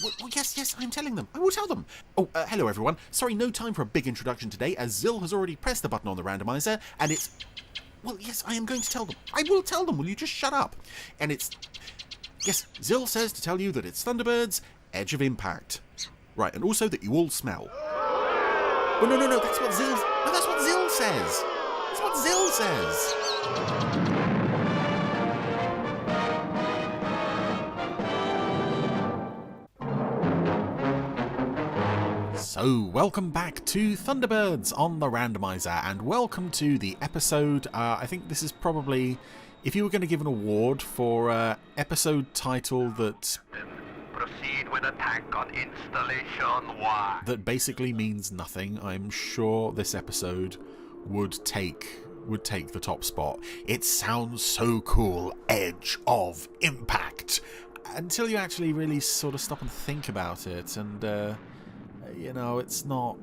Well, yes, I'm telling them. I will tell them. Oh, hello everyone. Sorry, no time for a big introduction today, as Zil has already pressed the button on the randomizer, and it's... Well, yes, I am going to tell them. I will tell them. Will you just shut up? And it's... Yes, Zil says to tell you that it's Thunderbirds, Edge of Impact. Right, and also that you all smell. Oh, no, that's what Zil... No, that's what Zil says. That's what Zil says. So, welcome back to Thunderbirds on the Randomiser, and welcome to the episode, I think this is probably, if you were going to give an award for episode title that... Proceed with attack on installation 1. That basically means nothing, I'm sure this episode would take the top spot. It sounds so cool, Edge of Impact, until you actually really sort of stop and think about it, and... you know, it's not...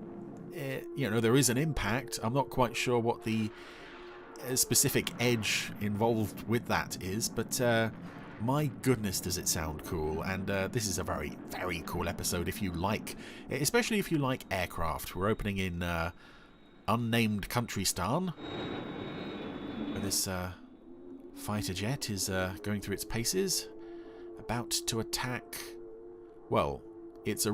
you know, there is an impact. I'm not quite sure what the specific edge involved with that is, but my goodness does it sound cool. And this is a very, very cool episode if you like... Especially if you like aircraft. We're opening in unnamed Countrystan, where this fighter jet is going through its paces, about to attack... Well... It's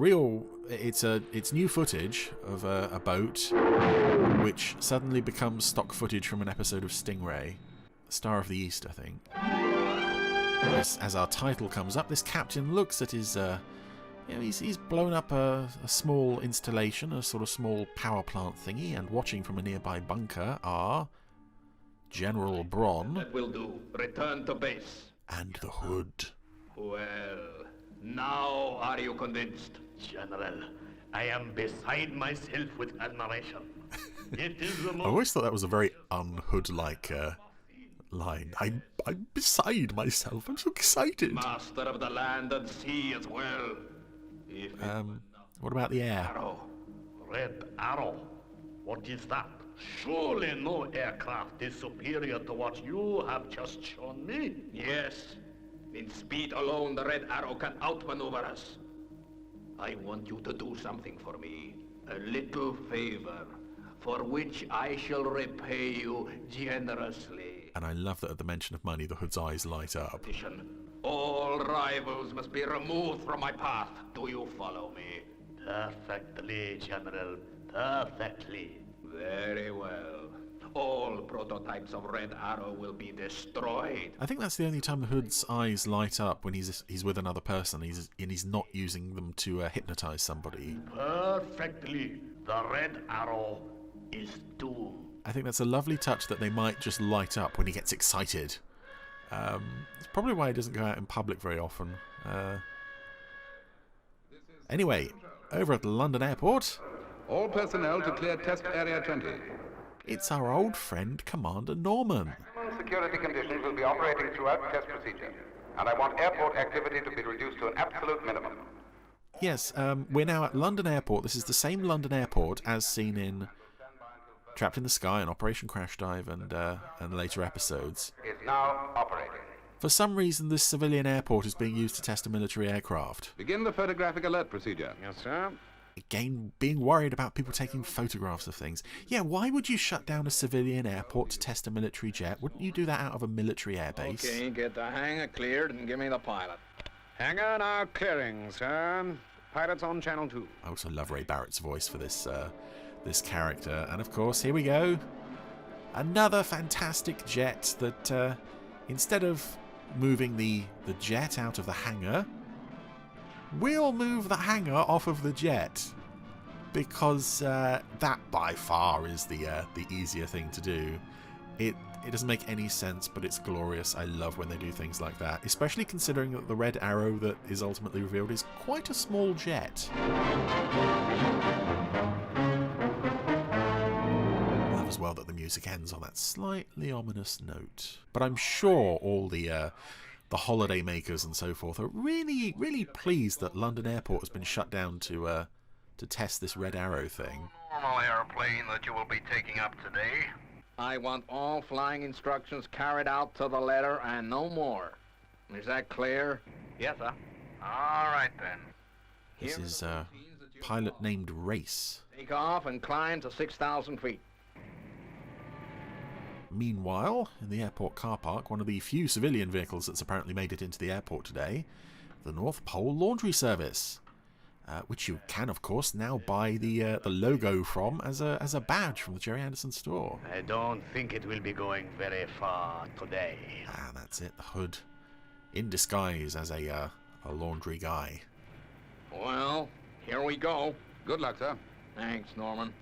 new footage of a boat, which suddenly becomes stock footage from an episode of Stingray, Star of the East, I think. As our title comes up, this captain looks at his, he's blown up a small installation, a sort of small power plant thingy, and watching from a nearby bunker are General Braun. That will do. Return to base. And the Hood. Well, now are you convinced? General, I am beside myself with admiration. It is the most... I always thought that was a very un-Hood-like line. I'm beside myself. I'm so excited. Master of the land and sea as well. What about the air? Arrow. Red Arrow. What is that? Surely no aircraft is superior to what you have just shown me. Yes. In speed alone, the Red Arrow can outmaneuver us. I want you to do something for me. A little favor, for which I shall repay you generously. And I love that at the mention of money, the Hood's eyes light up. All rivals must be removed from my path. Do you follow me? Perfectly, General. Perfectly. Very well. All prototypes of Red Arrow will be destroyed. I think that's the only time the Hood's eyes light up, when he's with another person, and he's not using them to hypnotize somebody. Perfectly. The Red Arrow is doomed. I think that's a lovely touch that they might just light up when he gets excited. It's probably why he doesn't go out in public very often. Anyway, over at the London airport... All personnel to clear test area 20. It's our old friend, Commander Norman. Security conditions will be operating throughout test procedure, and I want airport activity to be reduced to an absolute minimum. Yes, we're now at London Airport. This is the same London Airport as seen in Trapped in the Sky and Operation Crash Dive and later episodes. Is now operating. For some reason, this civilian airport is being used to test a military aircraft. Begin the photographic alert procedure. Yes, sir. Again, being worried about people taking photographs of things. Yeah, why would you shut down a civilian airport to test a military jet? Wouldn't you do that out of a military airbase? Okay, get the hangar cleared and give me the pilot. Hangar now clearing, sir. Pilots on channel 2. I also love Ray Barrett's voice for this this character. And of course, here we go. Another fantastic jet that, instead of moving the jet out of the hangar, we'll move the hangar off of the jet, because that by far is the easier thing to do. It doesn't make any sense, but it's glorious. I love when they do things like that, especially considering that the Red Arrow that is ultimately revealed is quite a small jet. Love as well that the music ends on that slightly ominous note. But I'm sure all the holiday makers and so forth are really, really pleased that London Airport has been shut down to test this Red Arrow thing. Normal airplane that you will be taking up today. I want all flying instructions carried out to the letter and no more. Is that clear? Yes, sir. All right, then. This is a pilot named Race. Take off and climb to 6,000 feet. Meanwhile, in the airport car park, one of the few civilian vehicles that's apparently made it into the airport today, the North Pole Laundry Service, which you can, of course, now buy the logo from as a badge from the Jerry Anderson store. I don't think it will be going very far today. Ah, that's it. The hood, in disguise as a laundry guy. Well, here we go. Good luck, sir. Thanks, Norman.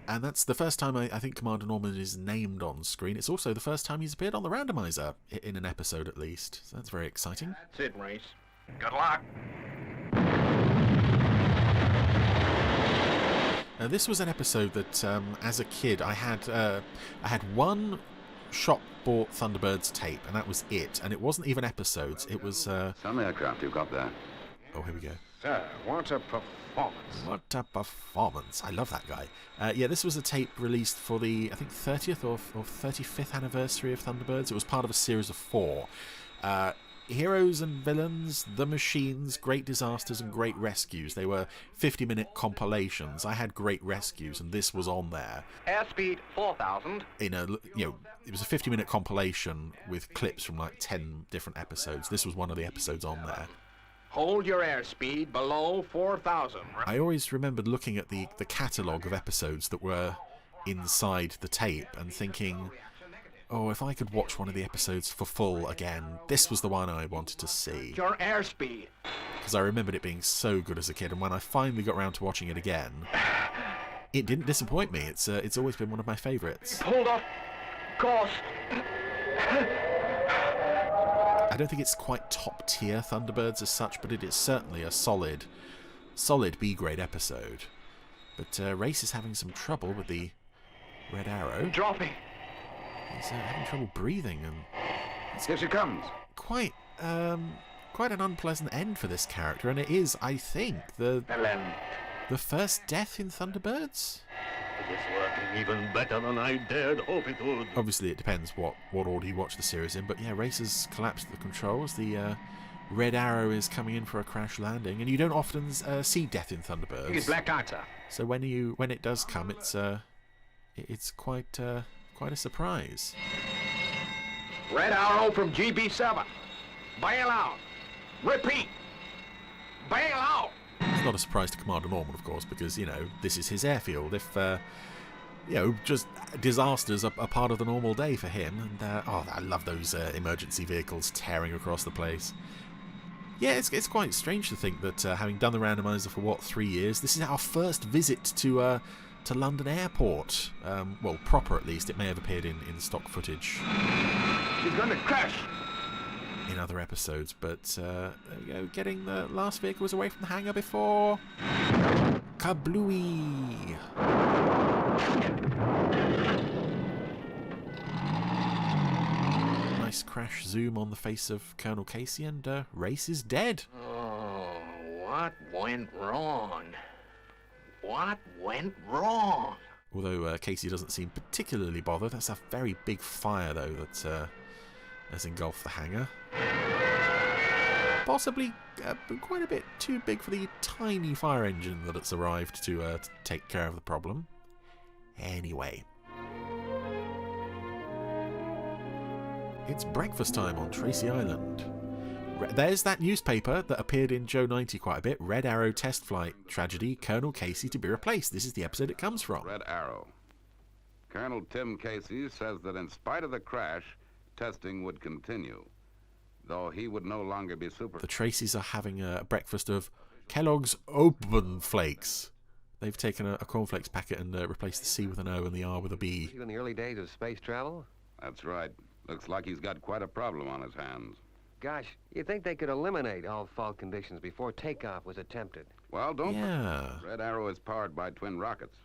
And that's the first time I think Commander Norman is named on screen. It's also the first time he's appeared on the Randomiser, in an episode at least. So that's very exciting. That's it, Race. Good luck. This was an episode that, as a kid, I had one shop-bought Thunderbirds tape, and that was it. And it wasn't even episodes. It was... Some aircraft you've got there. Oh, here we go. Sir, what a performance. What a performance. I love that guy. Yeah, this was a tape released for the, I think, 30th or 35th anniversary of Thunderbirds. It was part of a series of 4. Heroes and Villains, The Machines, Great Disasters and Great Rescues. They were 50-minute compilations. I had Great Rescues, and this was on there. Airspeed 4,000. It was a 50-minute compilation with clips from like 10 different episodes. This was one of the episodes on there. Hold your airspeed below 4,000. I always remembered looking at the catalogue of episodes that were inside the tape and thinking, oh, if I could watch one of the episodes for full again, this was the one I wanted to see. Your airspeed. Because I remembered it being so good as a kid, and when I finally got around to watching it again, it didn't disappoint me. It's always been one of my favourites. Hold up. Course. I don't think it's quite top-tier Thunderbirds as such, but it is certainly a solid B-grade episode. But Race is having some trouble with the Red Arrow. Dropping. He's having trouble breathing, and Here she comes. quite an unpleasant end for this character, and it is, I think, the first death in Thunderbirds. It is working even better than I dared hope it would. Obviously, it depends what order you watch the series in, but yeah, Race has collapsed the controls. The Red Arrow is coming in for a crash landing, and you don't often see death in Thunderbirds. He's blacked out, sir. So when it does come, it's quite a surprise. Red Arrow from GB7. Bail out. Repeat. Bail out. It's not a surprise to Commander Norman, of course, because, this is his airfield. If, just disasters are part of the normal day for him. And, I love those emergency vehicles tearing across the place. Yeah, it's quite strange to think that having done the Randomiser for, 3 years, this is our first visit to London Airport. Well, proper at least. It may have appeared in stock footage. She's going to crash. In other episodes, but there we go, getting the last vehicles away from the hangar before kablooey. Nice crash zoom on the face of Colonel Casey, and Race is dead. Oh, what went wrong? What went wrong? Although Casey doesn't seem particularly bothered. That's a very big fire, though, that has engulfed the hangar. Possibly quite a bit too big for the tiny fire engine that it's arrived to take care of the problem. Anyway. It's breakfast time on Tracy Island. There's that newspaper that appeared in Joe 90 quite a bit. Red Arrow test flight tragedy, Colonel Casey to be replaced. This is the episode it comes from. Red Arrow. Colonel Tim Casey says that in spite of the crash, testing would continue, though he would no longer be super... The Tracys are having a breakfast of Kellogg's Open Flakes. They've taken a cornflakes packet and replaced the C with an O and the R with a B. In the early days of space travel? That's right. Looks like he's got quite a problem on his hands. Gosh, you'd think they could eliminate all fault conditions before takeoff was attempted. Well, don't... Yeah. Red Arrow is powered by twin rockets,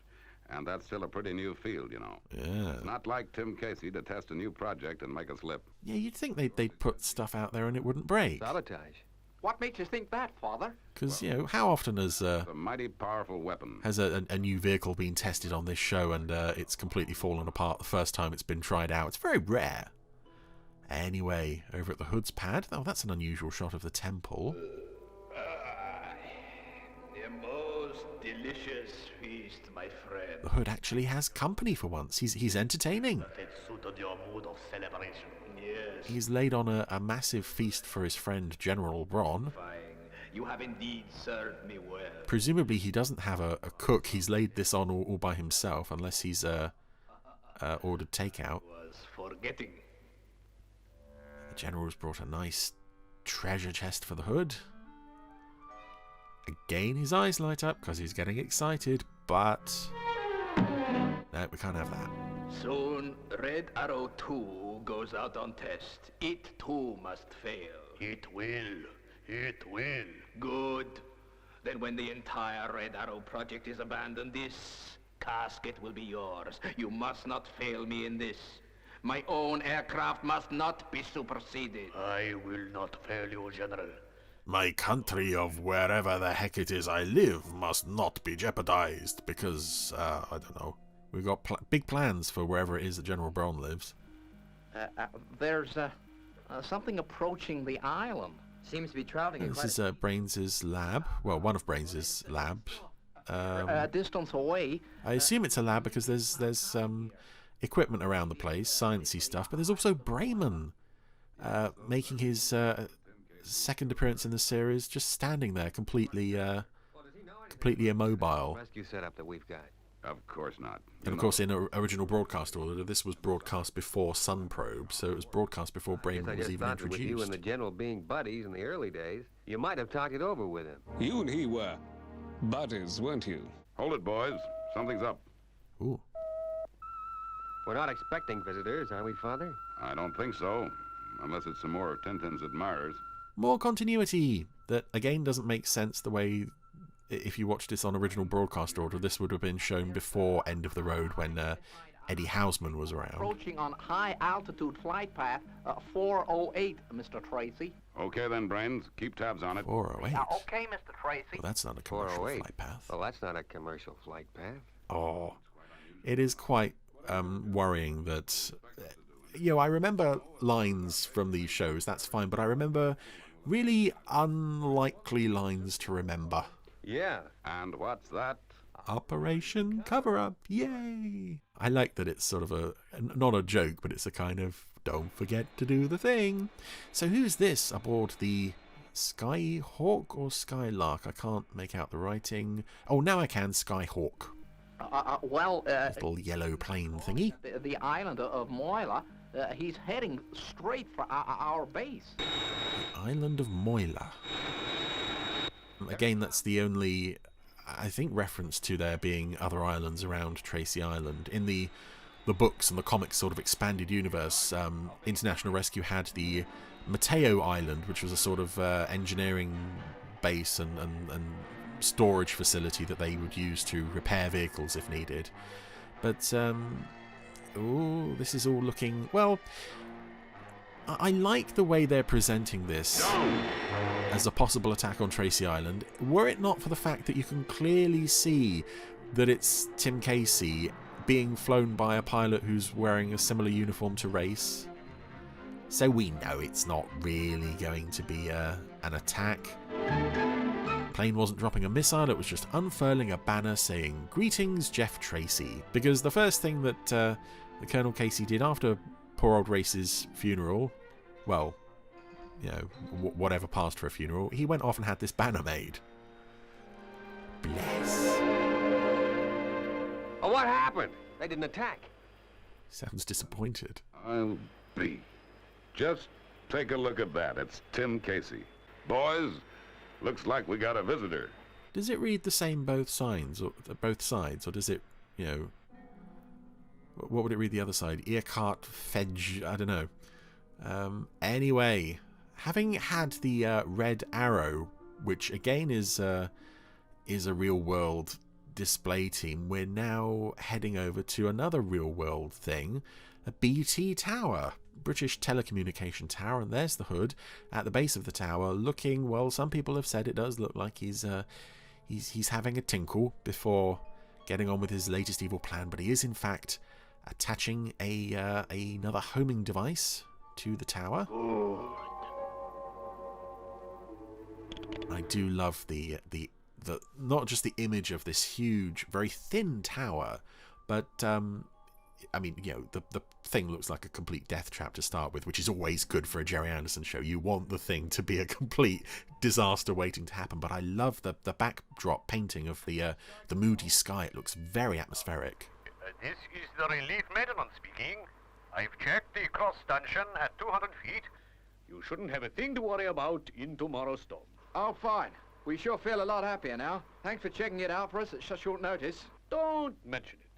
and that's still a pretty new field, Yeah. It's not like Tim Casey to test a new project and make a slip. Yeah, you'd think they'd put stuff out there and it wouldn't break. Sabotage. What makes you think that, Father? Because, how often has It's a mighty powerful weapon. a new vehicle been tested on this show and it's completely fallen apart the first time it's been tried out? It's very rare. Anyway, over at the Hood's pad, that's an unusual shot of the temple. delicious feast, my friend. The Hood actually has company for once. He's entertaining. It suited your mood of celebration. Yes. He's laid on a massive feast for his friend General Bronn. Fine. You have indeed served me well. Presumably he doesn't have a cook. He's laid this on all by himself, unless he's ordered takeout. Was forgetting. The General's brought a nice treasure chest for the Hood. Again, his eyes light up because he's getting excited, but no, we can't have that. Soon, Red Arrow 2 goes out on test. It too must fail. It will. It will. Good. Then when the entire Red Arrow project is abandoned, this casket will be yours. You must not fail me in this. My own aircraft must not be superseded. I will not fail you, General. My country of wherever the heck it is I live must not be jeopardized because, I don't know. We've got big plans for wherever it is that General Bronn lives. There's something approaching the island. Seems to be traveling at This is Brains's lab. Well, one of Brains's labs. A distance away. I assume it's a lab because there's equipment around the place, sciencey stuff, but there's also Brayman making his second appearance in the series, just standing there completely immobile. Rescue setup that we've got. Of course not. And of course, in original broadcast order, this was broadcast before Sun Probe, so it was broadcast before I Brayman was just even thought that with you and introduced. the General being buddies in the early days, you might have talked it over with him. You and he were buddies, weren't you? Hold it, boys. Something's up. Ooh. We're not expecting visitors, are we, Father? I don't think so. Unless it's some more of Tintin's admirers. More continuity that again doesn't make sense the way if you watched this on original broadcast order, this would have been shown before End of the Road when Eddie Hausman was around. Approaching on high altitude flight path 408, Mr. Tracy. Okay then, Brains. Keep tabs on it. 408. Okay, Mr. Tracy. Well, that's not a commercial 408. flight path. Well, that's not a commercial flight path. Oh, it is quite worrying that, I remember lines from these shows, that's fine, but I remember really unlikely lines to remember. Yeah. And what's that? Operation Cover-Up, yay! I like that it's sort of not a joke, but it's a kind of, don't forget to do the thing. So who's this aboard the Skyhawk or Skylark? I can't make out the writing. Oh, now I can, Skyhawk. Little yellow plane thingy. The island of Moila, he's heading straight for our base. The island of Moila. Again, that's the only, I think, reference to there being other islands around Tracy Island. In the books and the comics sort of expanded universe, International Rescue had the Mateo Island, which was a sort of engineering base and storage facility that they would use to repair vehicles if needed. But, this is all looking, well, I like the way they're presenting this as a possible attack on Tracy Island, were it not for the fact that you can clearly see that it's Tim Casey being flown by a pilot who's wearing a similar uniform to Race. So we know it's not really going to be an attack. Plane wasn't dropping a missile, it was just unfurling a banner saying, "Greetings, Jeff Tracy." Because the first thing that the Colonel Casey did after poor old Race's funeral, well, whatever passed for a funeral, he went off and had this banner made. Bless. Oh, what happened? They didn't attack. Sounds disappointed. I'll be. Just take a look at that. It's Tim Casey. Boys, looks like we got a visitor. Does it read the same both sides, or does it, what would it read the other side? Earcart, Fedge, I don't know. Anyway, having had the Red Arrow, which again is a real-world display team, we're now heading over to another real-world thing, a BT Tower, British Telecommunication Tower, and there's the Hood at the base of the tower, looking, well, some people have said it does look like he's having a tinkle before getting on with his latest evil plan, but he is in fact attaching another homing device to the tower. I do love the not just the image of this huge, very thin tower, but I mean, you know, the thing looks like a complete death trap to start with, which is always good for a Jerry Anderson show. You want the thing to be a complete disaster waiting to happen. But I love the backdrop painting of the moody sky. It looks very atmospheric. This is the relief maintenance speaking. I've checked the cross stanchion at 200 feet. You shouldn't have a thing to worry about in tomorrow's storm. Oh, fine. We sure feel a lot happier now. Thanks for checking it out for us at such short notice. Don't mention it.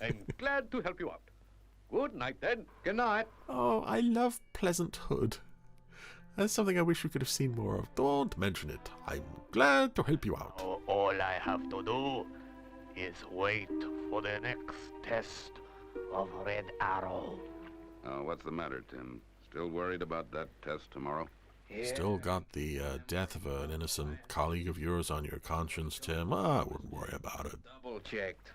I'm glad to help you out. Good night, then. Good night. Oh, I love Pleasant Hood. That's something I wish we could have seen more of. Don't mention it. I'm glad to help you out. All I have to do is wait for the next test of Red Arrow. Oh, what's the matter, Tim? Still worried about that test tomorrow? Yeah. Still got the death of an innocent colleague of yours on your conscience, Tim. I wouldn't worry about it. Double checked.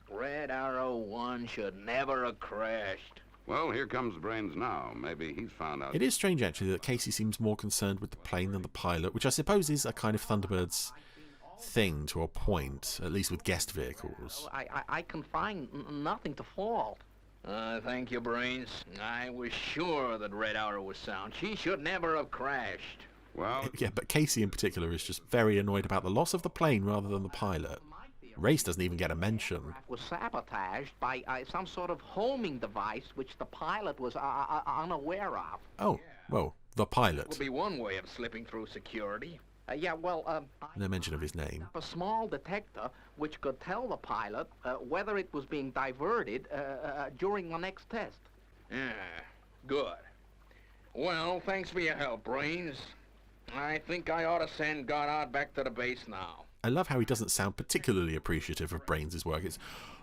Red Arrow 1 should never have crashed. Well, here comes Brains now. Maybe he's found out. It is strange, actually, that Casey seems more concerned with the plane than the pilot, which I suppose is a kind of Thunderbirds thing to a point, at least with guest vehicles. I can find nothing to fault. Thank you, Brains. I was sure that Red Arrow was sound. She should never have crashed. Well, Yeah, but Casey in particular is just very annoyed about the loss of the plane rather than the pilot. Race doesn't even get a mention. Was sabotaged by some sort of homing device which the pilot was unaware of. Oh, well, the pilot. Would be one way of slipping through security. No mention of his name. A small detector which could tell the pilot whether it was being diverted during the next test. Yeah, good. Well, thanks for your help, Brains. I think I ought to send Goddard back to the base now. I love how he doesn't sound particularly appreciative of Brains' work. It's,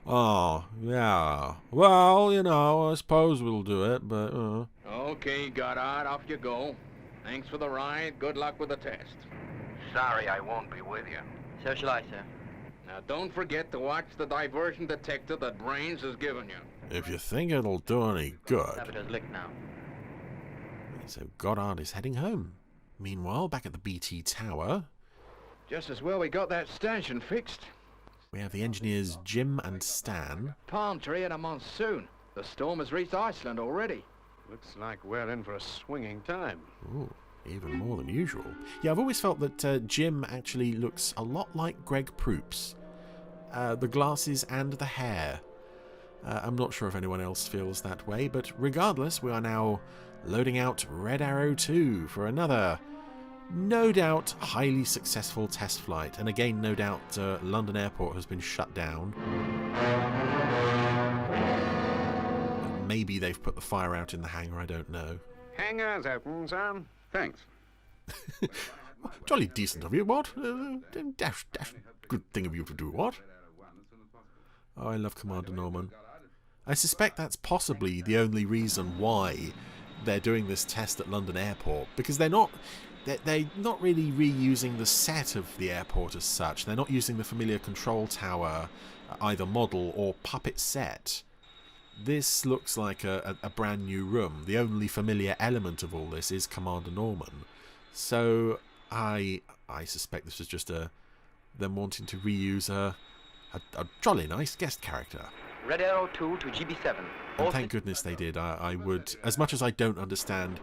oh, yeah, well, you know, I suppose we'll do it, but... Okay, Goddard, off you go. Thanks for the ride. Good luck with the test. Sorry I won't be with you. So shall I, sir. Now, don't forget to watch the diversion detector that Brains has given you. If you think it'll do any good... Sabotage licked now. So Goddard is heading home. Meanwhile, back at the BT Tower... Just as well we got that stanchion fixed. We have the engineers Jim and Stan. Palm tree and a monsoon. The storm has reached Iceland already. Looks like we're in for a swinging time. Ooh, even more than usual. Yeah, I've always felt that Jim actually looks a lot like Greg Proops. The glasses and the hair. I'm not sure if anyone else feels that way, but regardless, we are now loading out Red Arrow 2 for another, no doubt, highly successful test flight. And again, no doubt, London Airport has been shut down. Maybe they've put the fire out in the hangar, I don't know. Hangar's open, son. thanks. Jolly decent of you, what? Dash good thing of you to do, what? Oh, I love Commander Norman. I suspect that's possibly the only reason why they're doing this test at London Airport, because they're not really reusing the set of the airport as such. They're not using the familiar control tower, either model or puppet set. This looks like a brand new room. The only familiar element of all this is Commander Norman. So I suspect this was just them wanting to reuse a jolly nice guest character. Red Arrow 2 to GB7. And thank goodness they did. I would, as much as I don't understand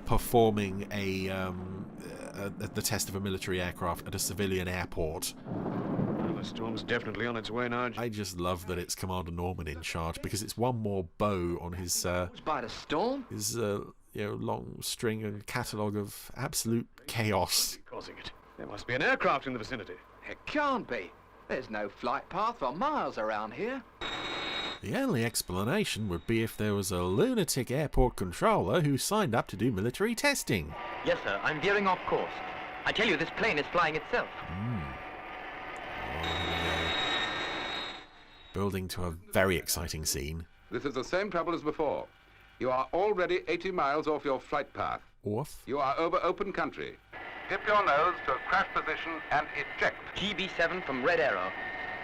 performing the test of a military aircraft at a civilian airport. Well, the storm's definitely on its way now. I just love that it's Commander Norman in charge, because it's one more bow on his by the storm? His long string and catalogue of absolute chaos. Causing it. There must be an aircraft in the vicinity. It can't be. There's no flight path for miles around here. The only explanation would be if there was a lunatic airport controller who signed up to do military testing. Yes, sir. I'm veering off course. I tell you, this plane is flying itself. Building to a very exciting scene. This is the same trouble as before. You are already 80 miles off your flight path. Off? You are over open country. Dip your nose to a crash position and eject. GB7 from Red Arrow.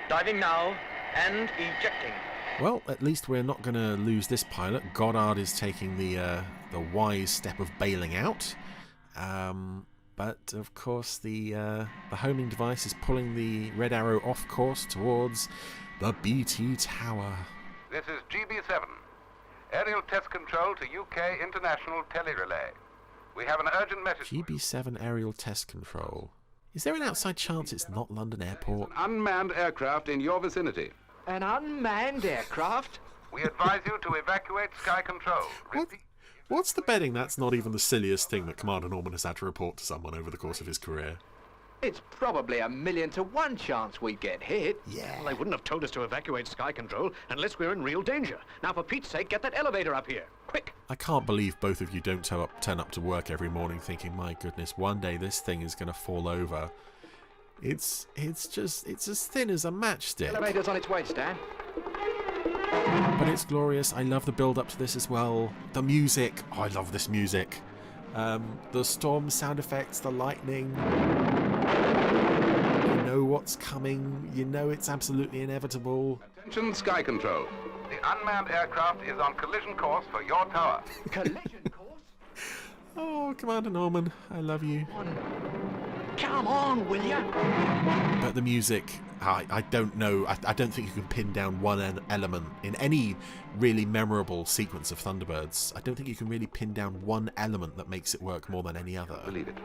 Diving now and ejecting. Well, at least we're not going to lose this pilot. Goddard is taking the wise step of bailing out. But, of course, the homing device is pulling the Red Arrow off course towards the BT Tower. This is GB7. Aerial test control to UK International Tele-Relay. We have an urgent message. GB7 aerial test control. Is there an outside chance it's not London Airport? An unmanned aircraft in your vicinity. An unmanned aircraft? We advise you to evacuate Sky Control. What's the betting that's not even the silliest thing that Commander Norman has had to report to someone over the course of his career? It's probably 1,000,000 to 1 chance we get hit. Yeah. Well, they wouldn't have told us to evacuate Sky Control unless we're in real danger. Now, for Pete's sake, get that elevator up here. Quick! I can't believe both of you don't turn up to work every morning thinking, my goodness, one day this thing is going to fall over. It's as thin as a matchstick. Elevator's on its way, Stan. But it's glorious. I love the build up to this as well. The music. Oh, I love this music. The storm sound effects, the lightning. You know what's coming. You know it's absolutely inevitable. Attention, Sky Control. The unmanned aircraft is on collision course for your tower. Collision course? Oh, Commander Norman, I love you. Come on, will ya? But the music, I don't know. I don't think you can pin down one element in any really memorable sequence of Thunderbirds. I don't think you can really pin down one element that makes it work more than any other. Believe it.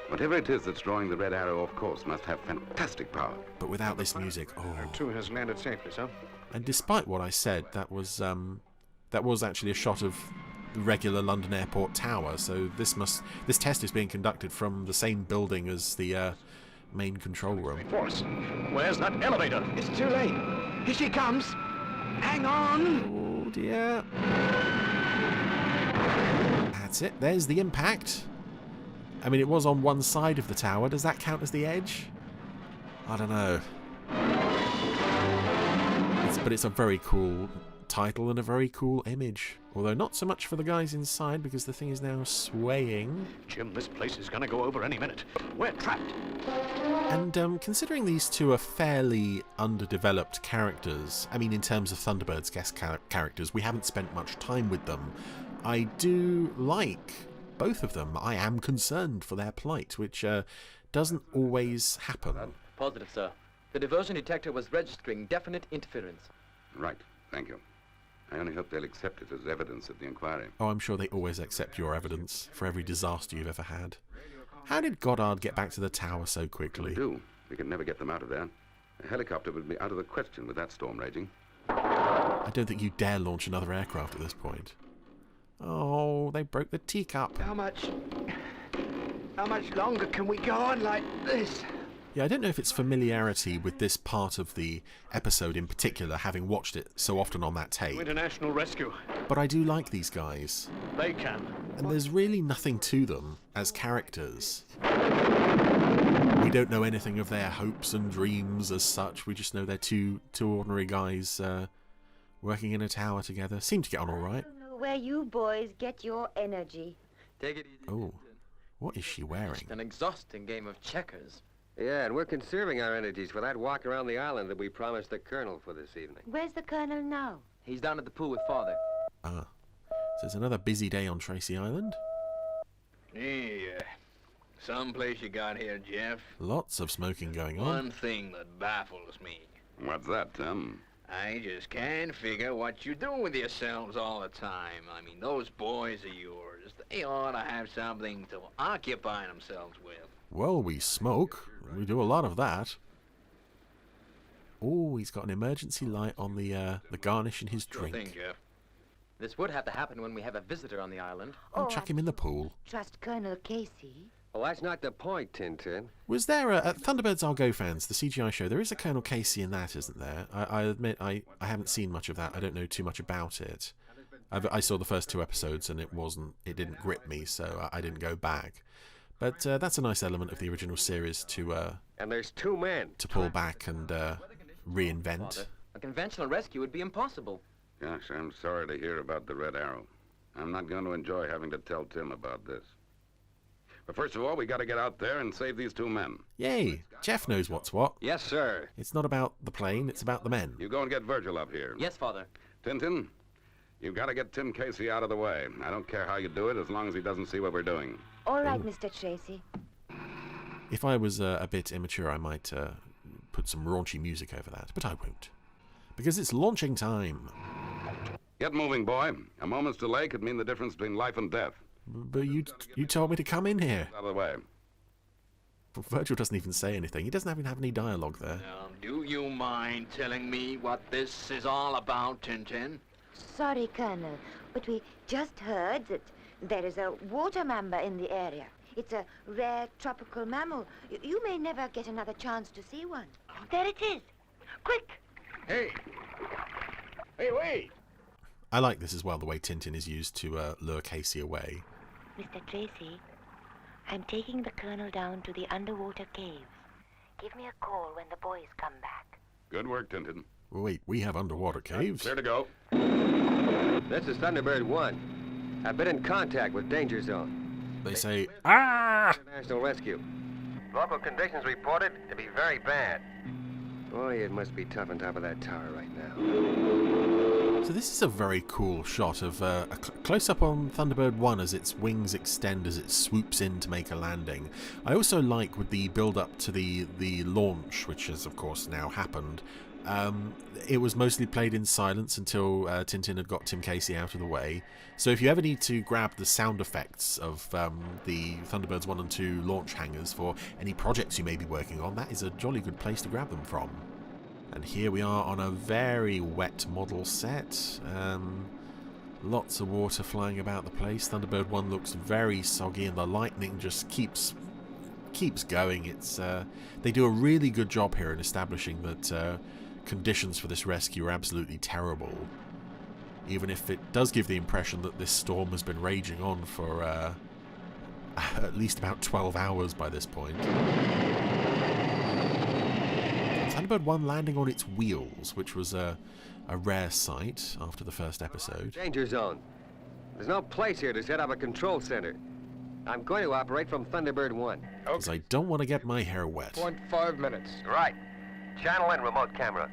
Whatever it is that's drawing the Red Arrow off course must have fantastic power. But without this music, oh. Two has landed safely, sir. And despite what I said, that was actually a shot of the regular London Airport tower. So this test is being conducted from the same building as the main control room. Force. Where's that elevator? It's too late. Here she comes. Hang on. Oh dear. That's it. There's the impact. I mean, it was on one side of the tower. Does that count as the edge? I don't know. But it's a very cool title and a very cool image. Although not so much for the guys inside, because the thing is now swaying. Jim, this place is going to go over any minute. We're trapped. And considering these two are fairly underdeveloped characters, I mean in terms of Thunderbirds guest characters, we haven't spent much time with them. I do like both of them. I am concerned for their plight, which doesn't always happen. Positive, sir. The diversion detector was registering definite interference. Right, thank you. I only hope they'll accept it as evidence at the inquiry. Oh, I'm sure they always accept your evidence for every disaster you've ever had. How did Goddard get back to the tower so quickly? We do. We could never get them out of there. A helicopter would be out of the question with that storm raging. I don't think you dare launch another aircraft at this point. Oh, they broke the teacup. How much longer can we go on like this? Yeah, I don't know if it's familiarity with this part of the episode in particular, having watched it so often on that tape. International rescue. But I do like these guys. They can. And there's really nothing to them as characters. We don't know anything of their hopes and dreams as such. We just know they're two ordinary guys working in a tower together. Seem to get on all right. I don't know where you boys get your energy. Take it easy. Oh, what is she wearing? Just an exhausting game of checkers. Yeah, and we're conserving our energies for that walk around the island that we promised the Colonel for this evening. Where's the Colonel now? He's down at the pool with Father. Ah, so it's another busy day on Tracy Island. Yeah, someplace you got here, Jeff. Lots of smoking going on. One thing that baffles me. What's that, Tim? I just can't figure what you do with yourselves all the time. I mean, those boys of yours, they ought to have something to occupy themselves with. Well, we smoke. We do a lot of that. Oh, he's got an emergency light on the garnish in his drink. Sure thing, Jeff. This would have to happen when we have a visitor on the island. I'll chuck him in the pool. Trust Colonel Casey. Well, that's not the point, Tintin. Was there at Thunderbirds I'll Go fans, the CGI show, there is a Colonel Casey in that, isn't there? I admit I haven't seen much of that. I don't know too much about it. I saw the first 2 episodes and it didn't grip me, so I didn't go back. But that's a nice element of the original series to and there's 2 men to pull back and reinvent. Father, a conventional rescue would be impossible. Gosh, I'm sorry to hear about the Red Arrow. I'm not going to enjoy having to tell Tim about this. But first of all, we got to get out there and save these 2 men. Yay! Jeff knows what's what. Yes, sir. It's not about the plane, it's about the men. You go and get Virgil up here. Yes, Father. Tintin, you've got to get Tim Casey out of the way. I don't care how you do it, as long as he doesn't see what we're doing. All right, Mr. Tracy. If I was a bit immature, I might put some raunchy music over that, but I won't. Because it's launching time. Get moving, boy. A moment's delay could mean the difference between life and death. But you told me to come in here. Out of the way. Virgil doesn't even say anything. He doesn't even have any dialogue there. Now, do you mind telling me what this is all about, Tintin? Sorry, Colonel, but we just heard that there is a water mamba in the area. It's a rare tropical mammal. You may never get another chance to see one. There it is. Quick! Hey! Hey, wait! I like this as well, the way Tintin is used to lure Casey away. Mr. Tracy, I'm taking the Colonel down to the underwater caves. Give me a call when the boys come back. Good work, Tintin. Wait, we have underwater caves? Clear to go. This is Thunderbird 1. I've been in contact with Danger Zone. They say, ah! National Rescue. Local conditions reported to be very bad. Boy, it must be tough on top of that tower right now. So this is a very cool shot of a close-up on Thunderbird 1 as its wings extend as it swoops in to make a landing. I also like with the build-up to the launch, which has of course now happened. It was mostly played in silence until Tintin had got Tim Casey out of the way. So if you ever need to grab the sound effects of the Thunderbirds 1 and 2 launch hangars for any projects you may be working on, that is a jolly good place to grab them from. And here we are on a very wet model set. Lots of water flying about the place. Thunderbird 1 looks very soggy and the lightning just keeps going. It's they do a really good job here in establishing that conditions for this rescue are absolutely terrible, even if it does give the impression that this storm has been raging on for at least about 12 hours by this point. Thunderbird 1 landing on its wheels, which was a rare sight after the first episode. Danger Zone. There's no place here to set up a control center. I'm going to operate from Thunderbird 1. Because I don't want to get my hair wet. 0.5 minutes. Right. Channel in remote camera.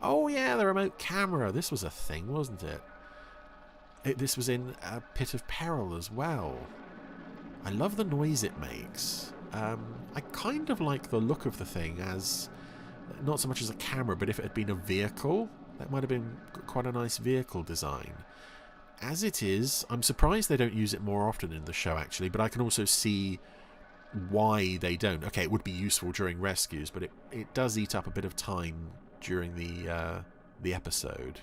Oh yeah, the remote camera. This was a thing, wasn't it? This was in a Pit of Peril as well. I love the noise it makes. I kind of like the look of the thing as, not so much as a camera, but if it had been a vehicle, that might have been quite a nice vehicle design. As it is, I'm surprised they don't use it more often in the show actually, but I can also see why they don't. Okay, it would be useful during rescues, but it does eat up a bit of time during the episode.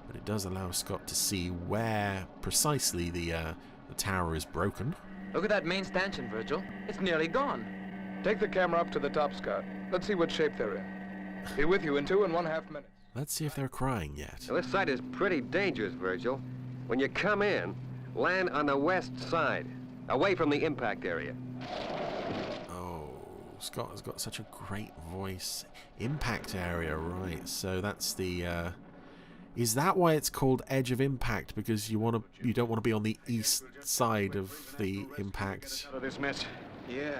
But it does allow Scott to see where precisely the tower is broken. Look at that main stanchion, Virgil. It's nearly gone. Take the camera up to the top, Scott. Let's see what shape they're in. Be with you in 2.5 minutes. Let's see if they're crying yet. Now, this site is pretty dangerous, Virgil. When you come in, land on the west side, away from the impact area. Oh, Scott has got such a great voice. Impact area, right. So that's the... is that why it's called Edge of Impact? Because you don't want to be on the east side of the impact? Out of this mess. Yeah,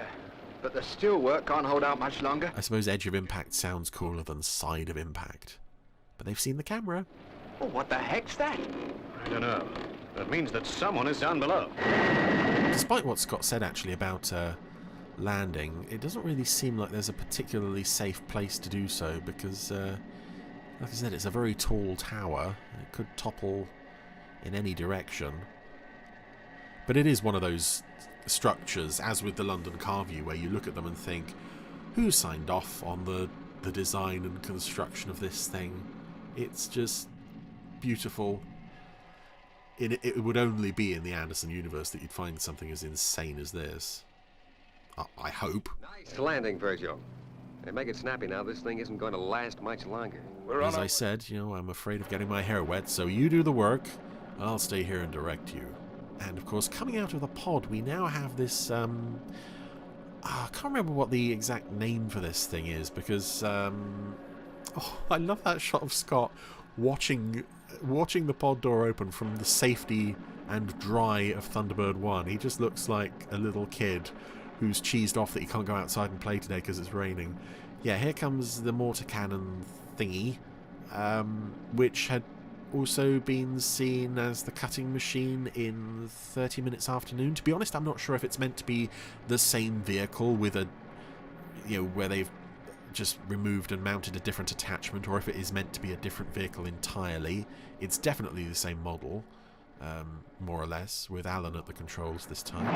but the steel work can't hold out much longer. I suppose Edge of Impact sounds cooler than Side of Impact. But they've seen the camera. Oh, what the heck's that? I don't know. That means that someone is down below. Despite what Scott said actually about landing, it doesn't really seem like there's a particularly safe place to do so because, like I said, it's a very tall tower. It could topple in any direction. But it is one of those structures, as with the London car view, where you look at them and think, who signed off on the design and construction of this thing? It's just beautiful. It would only be in the Anderson universe that you'd find something as insane as this. I hope. Nice landing, Virgil. Hey, make it snappy now. This thing isn't going to last much longer. As I said, I'm afraid of getting my hair wet, so you do the work. I'll stay here and direct you. And of course, coming out of the pod, we now have this, I can't remember what the exact name for this thing is, because, I love that shot of Scott watching the pod door open from the safety and dry of Thunderbird 1. He just looks like a little kid who's cheesed off that he can't go outside and play today because it's raining. Yeah, here comes the mortar cannon thingy, which had also been seen as the cutting machine in 30 Minutes Afternoon. To be honest, I'm not sure if it's meant to be the same vehicle with a, where they've just removed and mounted a different attachment, or if it is meant to be a different vehicle entirely. It's definitely the same model, more or less, with Alan at the controls this time.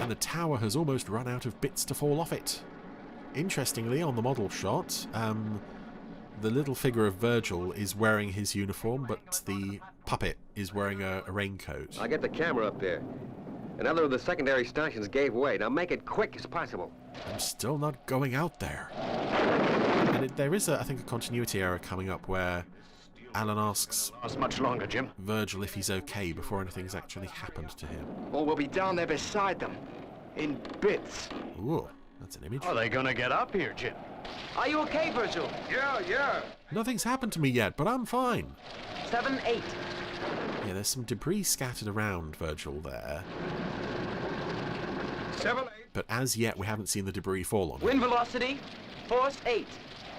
And the tower has almost run out of bits to fall off it. Interestingly, on the model shot, the little figure of Virgil is wearing his uniform, but the puppet is wearing a raincoat. I'll get the camera up there. Another of the secondary stanchions gave way. Now make it quick as possible. I'm still not going out there. And there is, I think, a continuity error coming up where Alan asks much longer, Jim. Virgil if he's okay before anything's actually happened to him. Or we'll be down there beside them, in bits. Ooh, that's an image. Are they gonna get up here, Jim? Are you okay, Virgil? Yeah. Nothing's happened to me yet, but I'm fine. 7-8. Yeah, there's some debris scattered around Virgil there. 7-8. But as yet, we haven't seen the debris fall on him. Wind velocity, force 8.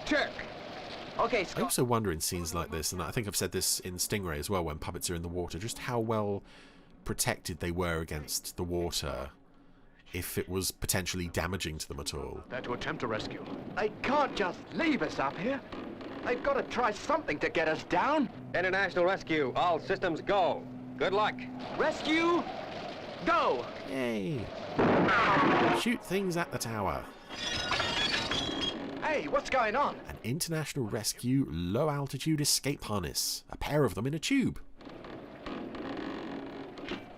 Check. Okay, I Scott. also wonder in scenes like this, and I think I've said this in Stingray as well, when puppets are in the water, just how well protected they were against the water, if it was potentially damaging to them at all. That to attempt a rescue. They can't just leave us up here. They've got to try something to get us down. International rescue. All systems go. Good luck. Rescue, go! Yay! Shoot things at the tower. Hey, what's going on? An international rescue low-altitude escape harness. A pair of them in a tube.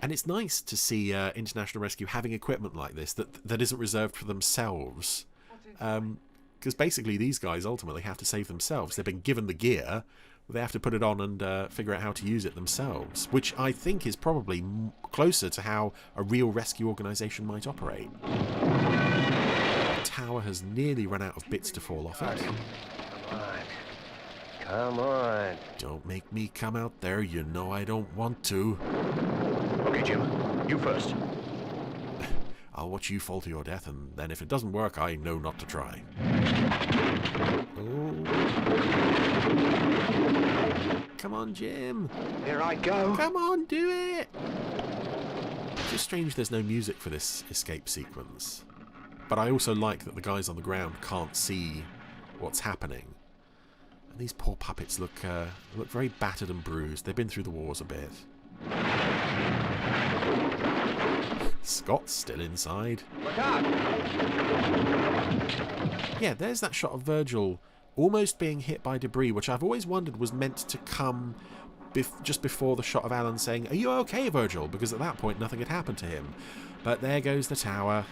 And it's nice to see international rescue having equipment like this that isn't reserved for themselves. Because basically these guys ultimately have to save themselves. They've been given the gear. They have to put it on and figure out how to use it themselves, which I think is probably closer to how a real rescue organisation might operate. The tower has nearly run out of bits to fall off it. Come on. Don't make me come out there, you know I don't want to. Okay, Jim. You first. I'll watch you fall to your death, and then if it doesn't work, I know not to try. Oh. Come on, Jim. Here I go. Come on, do it. It's just strange there's no music for this escape sequence. But I also like that the guys on the ground can't see what's happening. And these poor puppets look very battered and bruised. They've been through the wars a bit. Scott's still inside. Look out! Yeah, there's that shot of Virgil almost being hit by debris, which I've always wondered was meant to come just before the shot of Alan saying, "Are you okay, Virgil?" Because at that point nothing had happened to him. But there goes the tower.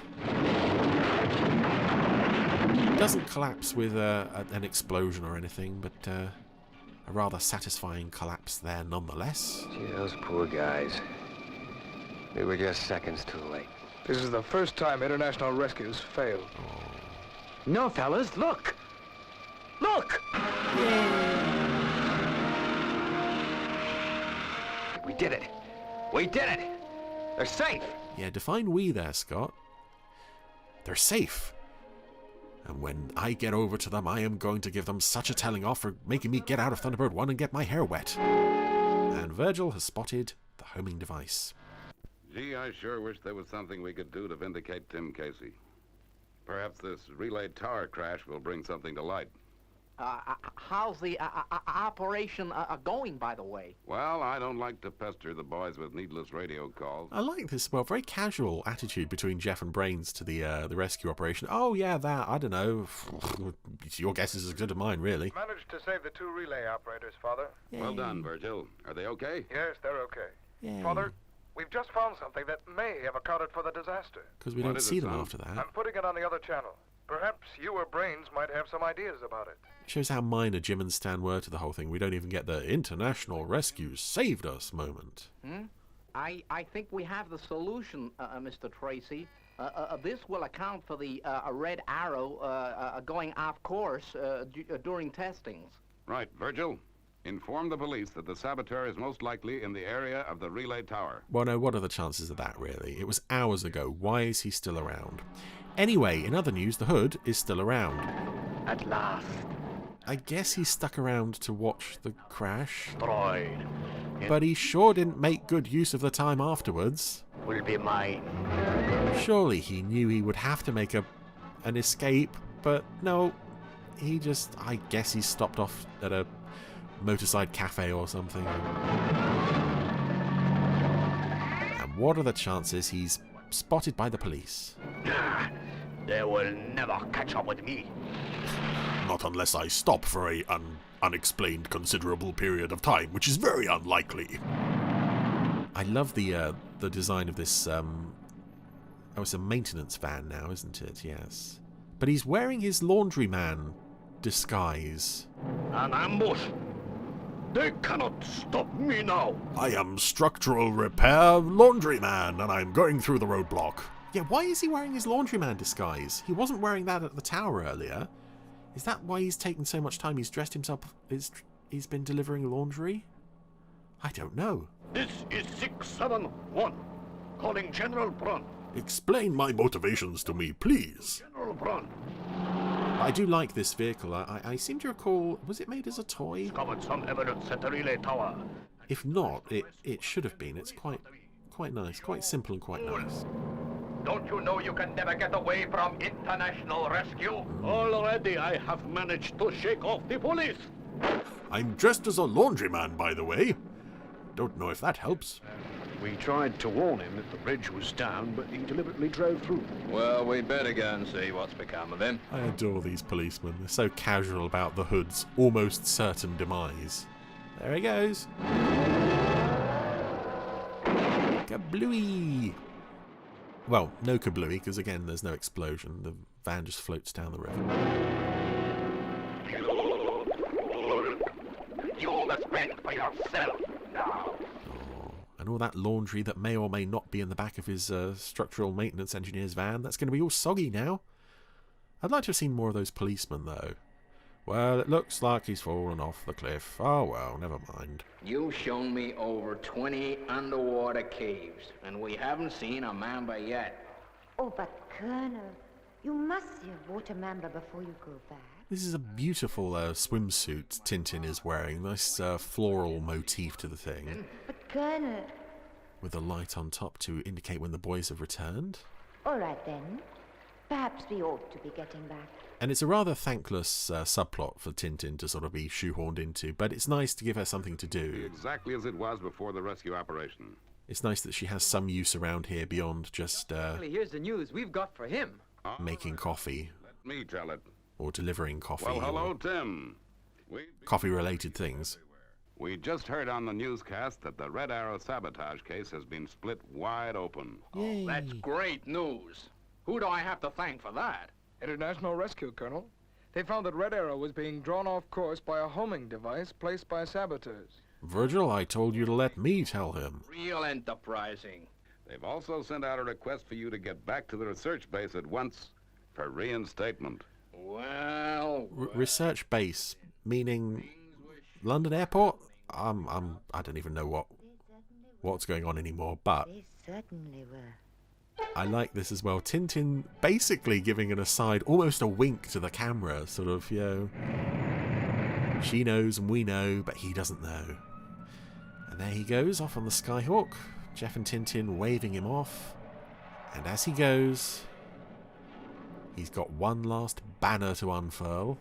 Doesn't collapse with an explosion or anything, but a rather satisfying collapse there nonetheless. Gee, those poor guys. We were just seconds too late. This is the first time international rescues failed. No, fellas, look! Look! We did it. We did it. They're safe. Yeah, define we there, Scott. They're safe. And when I get over to them, I am going to give them such a telling off for making me get out of Thunderbird 1 and get my hair wet. And Virgil has spotted the homing device. Gee, I sure wish there was something we could do to vindicate Tim Casey. Perhaps this relay tower crash will bring something to light. How's the operation going, by the way? Well, I don't like to pester the boys with needless radio calls. I like this, very casual attitude between Jeff and Brains to the rescue operation. Oh, yeah, that, I don't know. Your guess is as good as mine, really. Managed to save the 2 relay operators, Father. Yay. Well done, Virgil. Are they okay? Yes, they're okay. Yay. Father, we've just found something that may have accounted for the disaster. Because we What don't is see it, them Sam? after that. I'm putting it on the other channel. Perhaps you or Brains might have some ideas about it. Shows how minor Jim and Stan were to the whole thing. We don't even get the international rescue saved us moment. I think we have the solution, Mr. Tracy. This will account for the red arrow going off course during testings. Right, Virgil. Inform the police that the saboteur is most likely in the area of the relay tower. Well, no, what are the chances of that, really? It was hours ago. Why is he still around? Anyway, in other news, the Hood is still around. At last. I guess he stuck around to watch the crash. Destroyed. But he sure didn't make good use of the time afterwards. Will be mine. Surely he knew he would have to make an escape, but no. He just, I guess he stopped off at a motorside cafe or something. And what are the chances he's spotted by the police? They will never catch up with me. Not unless I stop for a unexplained considerable period of time, which is very unlikely. I love the design of this. Oh, it's a maintenance van now, isn't it? Yes. But he's wearing his laundryman disguise. An ambush. They cannot stop me now. I am structural repair laundryman, and I'm going through the roadblock. Yeah, why is he wearing his laundryman disguise? He wasn't wearing that at the tower earlier. Is that why he's taken so much time? He's dressed himself. He's been delivering laundry? I don't know. This is 671. Calling General Brun. Explain my motivations to me, please. General Brun. I do like this vehicle. I seem to recall, was it made as a toy? Discovered some evidence at the relay tower. If not, it should have been. It's quite nice, quite simple and quite nice. Don't you know you can never get away from international rescue? Already I have managed to shake off the police. I'm dressed as a laundryman, by the way. Don't know if that helps. We tried to warn him that the bridge was down, but he deliberately drove through. Well, we better go and see what's become of him. I adore these policemen. They're so casual about the hood's almost certain demise. There he goes. Kablooey! Well, no kablooey, because again, there's no explosion. The van just floats down the river. You must fend for yourself now. And all that laundry that may or may not be in the back of his structural maintenance engineer's van, that's going to be all soggy now. I'd like to have seen more of those policemen, though. Well, it looks like he's fallen off the cliff. Oh, well, never mind. You've shown me over 20 underwater caves, and we haven't seen a mamba yet. Oh, but Colonel, you must see a water mamba before you go back. This is a beautiful swimsuit Tintin is wearing. Nice floral motif to the thing. But Colonel... With a light on top to indicate when the boys have returned. All right, then. Perhaps we ought to be getting back. And it's a rather thankless subplot for Tintin to sort of be shoehorned into, but it's nice to give her something to do. Exactly as it was before the rescue operation. It's nice that she has some use around here beyond just here's the news we've got for him. Making coffee. Let me tell it. Or delivering coffee. Well, hello, Tim. Coffee-related things. We just heard on the newscast that the Red Arrow sabotage case has been split wide open. Oh, that's great news. Who do I have to thank for that? International Rescue, Colonel. They found that Red Arrow was being drawn off course by a homing device placed by saboteurs. Virgil, I told you to let me tell him. Real enterprising. They've also sent out a request for you to get back to the research base at once for reinstatement. Well... research base, meaning London Airport? I don't even know what's going on anymore, but... They certainly were. I like this as well. Tintin basically giving an aside, almost a wink to the camera, sort of, you know. She knows and we know, but he doesn't know. And there he goes, off on the Skyhawk. Jeff and Tintin waving him off. And as he goes, he's got one last banner to unfurl.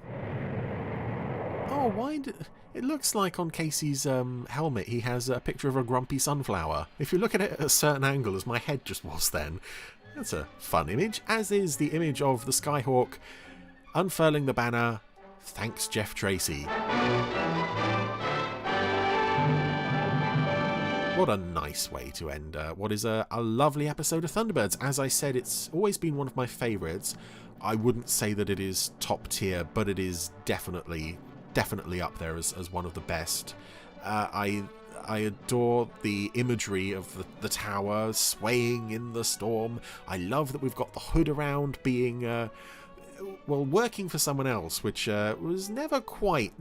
Oh, why did... It looks like on Casey's helmet he has a picture of a grumpy sunflower. If you look at it at a certain angle, as my head just was then, that's a fun image, as is the image of the Skyhawk unfurling the banner, "Thanks Jeff Tracy." What a nice way to end what is a lovely episode of Thunderbirds. As I said, it's always been one of my favourites. I wouldn't say that it is top tier, but it is definitely up there as one of the best. I adore the imagery of the tower swaying in the storm. I love that we've got the hood around being working for someone else, which was never quite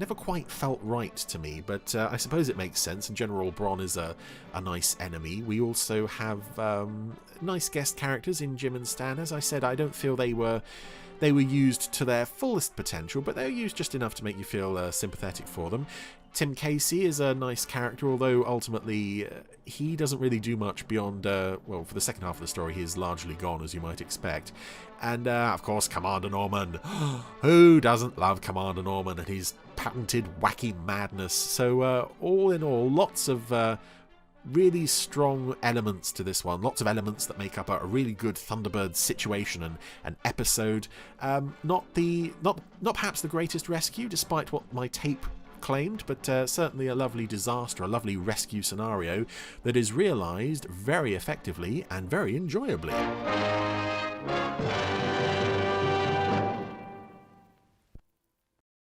felt right to me, but I suppose it makes sense, and General Bron is a nice enemy. We also have nice guest characters in Jim and Stan. As I said, I don't feel they they were used to their fullest potential, but they were used just enough to make you feel sympathetic for them. Tim Casey is a nice character, although ultimately he doesn't really do much beyond, well, for the second half of the story, he is largely gone, as you might expect. And, of course, Commander Norman. Who doesn't love Commander Norman and his patented wacky madness? So, all in all, lots of really strong elements to this one. Lots of elements that make up a really good Thunderbirds situation and an episode. Not perhaps the greatest rescue, despite what my tape claimed, but certainly a lovely disaster, a lovely rescue scenario that is realised very effectively and very enjoyably.